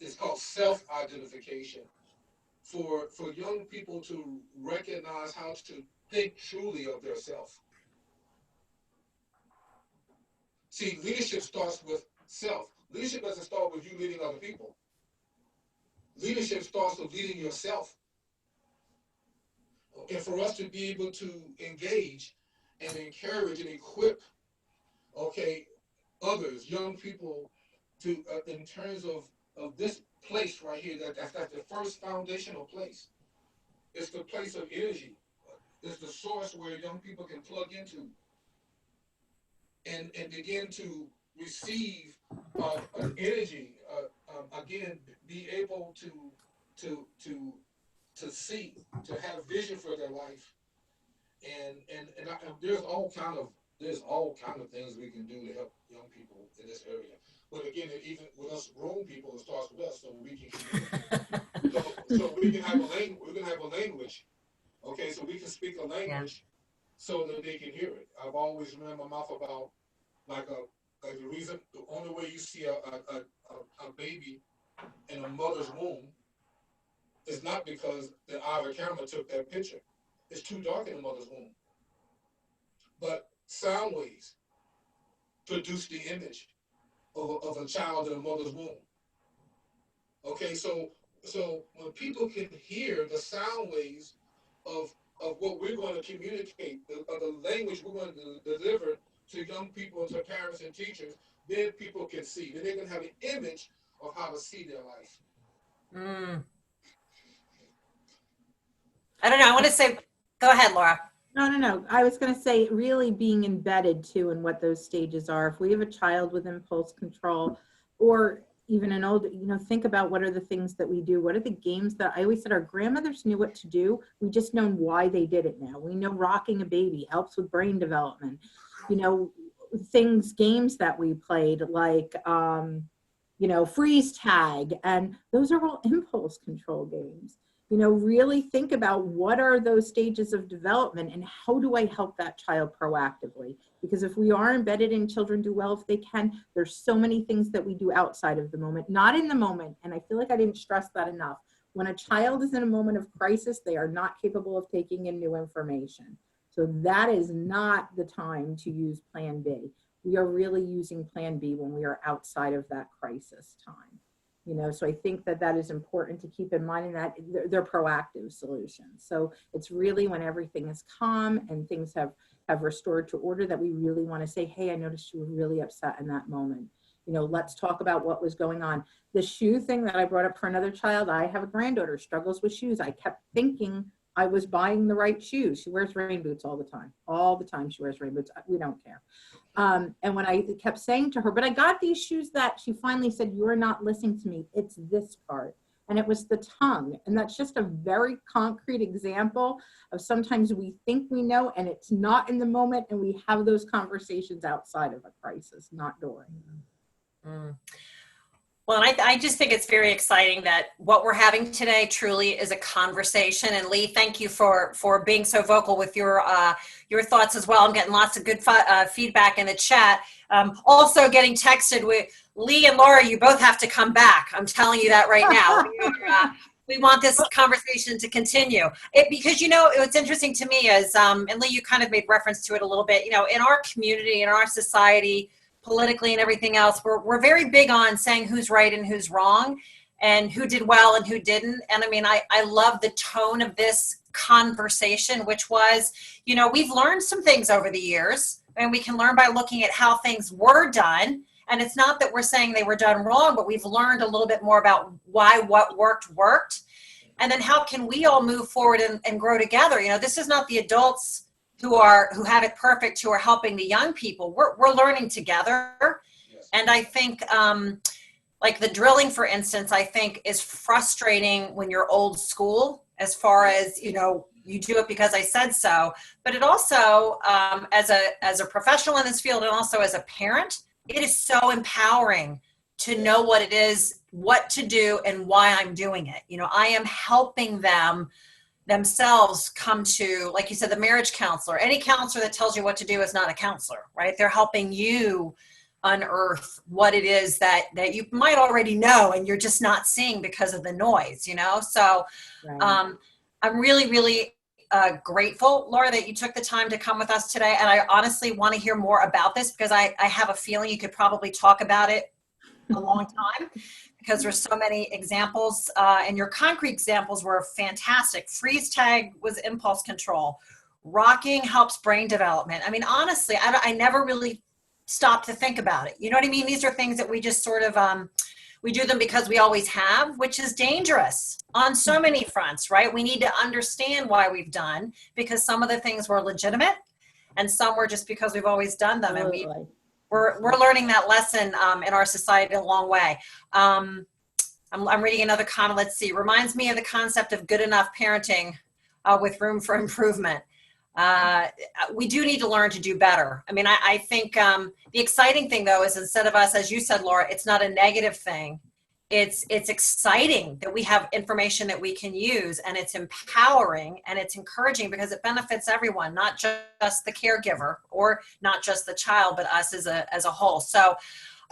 it's called self-identification for young people to recognize how to think truly of their self. See, leadership starts with self. Leadership doesn't start with you leading other people. Leadership starts with leading yourself. And for us to be able to engage and encourage and equip, okay, others, young people, to in terms of this place right here, that's the first foundational place. It's the place of energy. It's the source where young people can plug into and begin to receive an energy. Again, be able to see, to have vision for their life, and there's all kind of things we can do to help young people in this area. But again, even with us grown people, it starts with us, so we can communicate. So we can have a language. We're gonna have a language, okay? So we can speak a language so that they can hear it. I've always run my mouth about like the only way you see a baby in a mother's womb is not because the eye of the camera took that picture. It's too dark in the mother's womb. But sound waves produce the image of a child in a mother's womb. Okay, so when people can hear the sound waves of what we're going to communicate, of the language we're going to deliver to young people and to parents and teachers, then people can see. Then they can have an image of how to see their life. I don't know. I want to say, go ahead, Laura. No. I was going to say really being embedded too in what those stages are. If we have a child with impulse control or even an old, think about what are the things that we do. What are the games that I always said our grandmothers knew what to do. We just know why they did it now. We know rocking a baby helps with brain development. Games that we played like, freeze tag. And those are all impulse control games. Really think about what are those stages of development and how do I help that child proactively? Because if we are embedded in children do well if they can, there's so many things that we do outside of the moment, not in the moment. And I feel like I didn't stress that enough. When a child is in a moment of crisis, they are not capable of taking in new information. So that is not the time to use Plan B. We are really using Plan B when we are outside of that crisis time. So I think that is important to keep in mind, and that they're proactive solutions. So it's really when everything is calm and things have restored to order that we really want to say, hey, I noticed you were really upset in that moment. Let's talk about what was going on. The shoe thing that I brought up for another child, I have a granddaughter, struggles with shoes. I kept thinking I was buying the right shoes. She wears rain boots all the time. All the time she wears rain boots. We don't care. And when I kept saying to her, but I got these shoes, that she finally said, you're not listening to me. It's this part. And it was the tongue. And that's just a very concrete example of sometimes we think we know and it's not in the moment. And we have those conversations outside of a crisis, not during. Well, and I just think it's very exciting that what we're having today truly is a conversation. And Lee, thank you for being so vocal with your thoughts as well. I'm getting lots of good feedback in the chat. Also getting texted with Lee and Laura, you both have to come back. I'm telling you that right now. We want this conversation to continue. Because, what's interesting to me is, and Lee, you kind of made reference to it a little bit, in our community, in our society, politically and everything else, we're very big on saying who's right and who's wrong and who did well and who didn't. And I mean, I love the tone of this conversation, which was, we've learned some things over the years, and we can learn by looking at how things were done. And it's not that we're saying they were done wrong, but we've learned a little bit more about why what worked. And then how can we all move forward and grow together? This is not the adults who have it perfect, who are helping the young people. We're learning together. Yes. And I think, like the drilling, for instance, I think is frustrating when you're old school, as far as, you do it because I said so. But it also, as a professional in this field and also as a parent, it is so empowering to know what it is, what to do, and why I'm doing it. I am helping them themselves come to, like you said, the marriage counselor. Any counselor that tells you what to do is not a counselor, right? They're helping you unearth what it is that you might already know and you're just not seeing because of the noise, So Right. I'm really, really grateful, Laura, that you took the time to come with us today. And I honestly want to hear more about this, because I have a feeling you could probably talk about it a long time, because there's so many examples, and your concrete examples were fantastic. Freeze tag was impulse control. Rocking helps brain development. I mean, honestly, I never really stopped to think about it. You know what I mean? These are things that we just sort of, we do them because we always have, which is dangerous on so many fronts, right? We need to understand why we've done, because some of the things were legitimate and some were just because we've always done them. And Absolutely. we're learning that lesson in our society a long way. I'm reading another comment. Let's see. Reminds me of the concept of good enough parenting with room for improvement. We do need to learn to do better. I mean, I think the exciting thing, though, is instead of us, as you said, Laura, it's not a negative thing. It's exciting that we have information that we can use, and it's empowering and it's encouraging, because it benefits everyone, not just the caregiver or not just the child, but us as a whole. So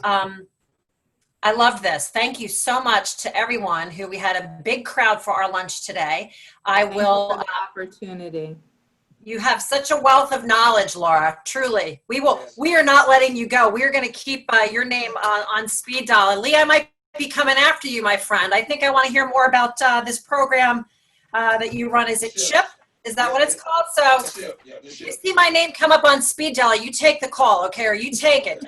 I love this. Thank you so much to everyone who we had a big crowd for our lunch today. Thank you for the opportunity. You have such a wealth of knowledge, Laura. Truly, we are not letting you go. We are going to keep your name on speed dial. And Lee, I might be coming after you, my friend. I think I want to hear more about this program that you run. Is it CHIP? Is that what it's called? So if you see my name come up on speed dial, you take the call, okay? Or you take it.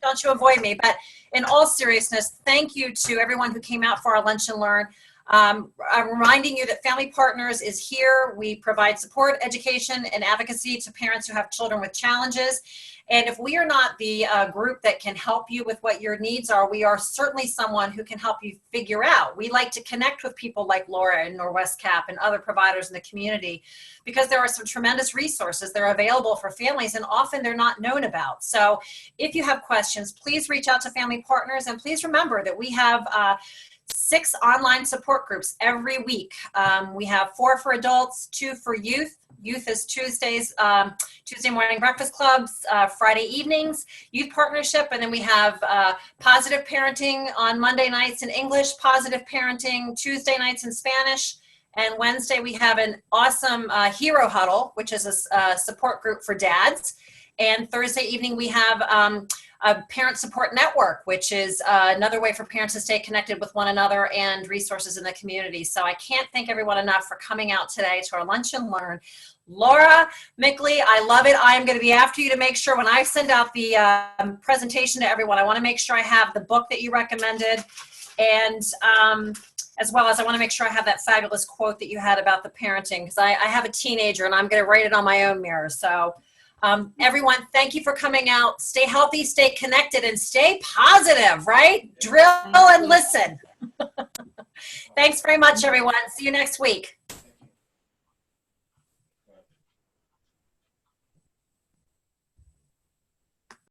Don't you avoid me. But in all seriousness, thank you to everyone who came out for our Lunch and Learn. I'm reminding you that Family Partners is here. We provide support, education, and advocacy to parents who have children with challenges. And if we are not the group that can help you with what your needs are, we are certainly someone who can help you figure out. We like to connect with people like Laura and NORWESCAP and other providers in the community, because there are some tremendous resources that are available for families, and often they're not known about. So if you have questions, please reach out to Family Partners, and please remember that we have 6 online support groups every week. We have 4 for adults, 2 for youth. Youth is Tuesdays, Tuesday morning breakfast clubs, Friday evenings, youth partnership, and then we have positive parenting on Monday nights in English, positive parenting Tuesday nights in Spanish, and Wednesday we have an awesome hero huddle, which is a support group for dads, and Thursday evening we have a parent support network, which is another way for parents to stay connected with one another and resources in the community. So I can't thank everyone enough for coming out today to our Lunch and Learn. Laura, Mickley, I love it. I am going to be after you to make sure when I send out the presentation to everyone, I want to make sure I have the book that you recommended, and as well as I want to make sure I have that fabulous quote that you had about the parenting, because I have a teenager and I'm going to write it on my own mirror. So everyone, thank you for coming out. Stay healthy, stay connected, and stay positive, right? Drill and listen. Thanks very much, everyone. See you next week.